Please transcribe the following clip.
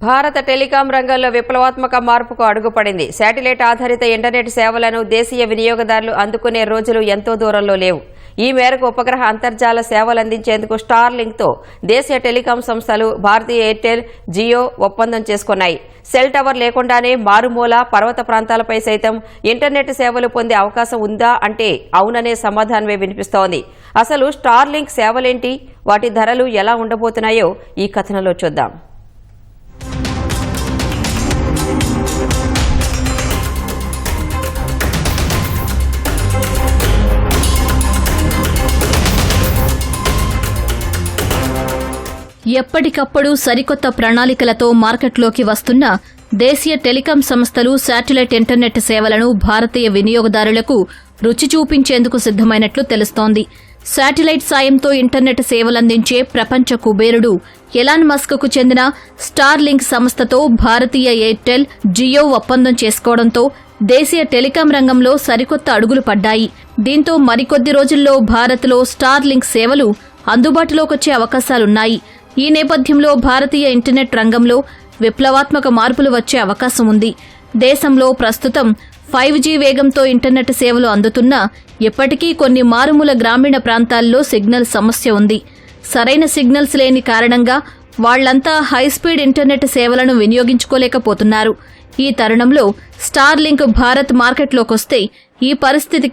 భారత టెలికాం రంగంలో విప్లవాత్మక మార్పుకు అడుగుపడింది. శాటిలైట్ ఆధారిత ఇంటర్నెట్ సేవలను దేశీయ వినియోగదారులు అందుకునే రోజులు ఎంతో దూరంలో లేవు. ఈ మేరకు ఉపగ్రహ అంతర్జాల సేవలందించేందుకు స్టార్ లింక్తో దేశీయ టెలికాం సంస్థలు భారతీయ ఎయిర్టెల్, జియో ఒప్పందం చేసుకున్నాయి. సెల్ టవర్ లేకుండానే మారుమూల పర్వత ప్రాంతాలపై సైతం ఇంటర్నెట్ సేవలు పొందే అవకాశం ఉందా అంటే అవుననే సమాధానమే వినిపిస్తోంది. అసలు స్టార్ లింక్ సేవలేంటి, వాటి ధరలు ఎలా ఉండబోతున్నాయో ఈ కథనంలో చూద్దాం. ఎప్పటికప్పుడు సరికొత్త ప్రణాళికలతో మార్కెట్లోకి వస్తున్న దేశీయ టెలికాం సంస్థలు శాటిలైట్ ఇంటర్నెట్ సేవలను భారతీయ వినియోగదారులకు రుచి చూపించేందుకు సిద్దమైనట్లు తెలుస్తోంది. శాటిలైట్ సాయంతో ఇంటర్నెట్ సేవలందించే ప్రపంచ కుబేరుడు ఎలాన్ మస్క్కు చెందిన స్టార్ లింక్ సంస్థతో భారతీయ ఎయిర్టెల్, జియో ఒప్పందం చేసుకోవడంతో దేశీయ టెలికాం రంగంలో సరికొత్త అడుగులు పడ్డాయి. దీంతో మరికొద్ది రోజుల్లో భారత్లో స్టార్ లింక్ సేవలు అందుబాటులోకొచ్చే అవకాశాలున్నాయి. ఈ నేపథ్యంలో భారతీయ ఇంటర్నెట్ రంగంలో విప్లవాత్మక మార్పులు వచ్చే అవకాశం ఉంది. దేశంలో ప్రస్తుతం 5G వేగంతో ఇంటర్నెట్ సేవలు అందుతున్నా ఇప్పటికీ కొన్ని మారుమూల గ్రామీణ ప్రాంతాల్లో సిగ్నల్ సమస్య ఉంది. సరైన సిగ్నల్స్ లేని కారణంగా వాళ్లంతా హైస్పీడ్ ఇంటర్నెట్ సేవలను వినియోగించుకోలేకపోతున్నారు. ఈ తరుణంలో స్టార్ లింక్ భారత్ మార్కెట్లోకొస్తే ఈ పరిస్థితికి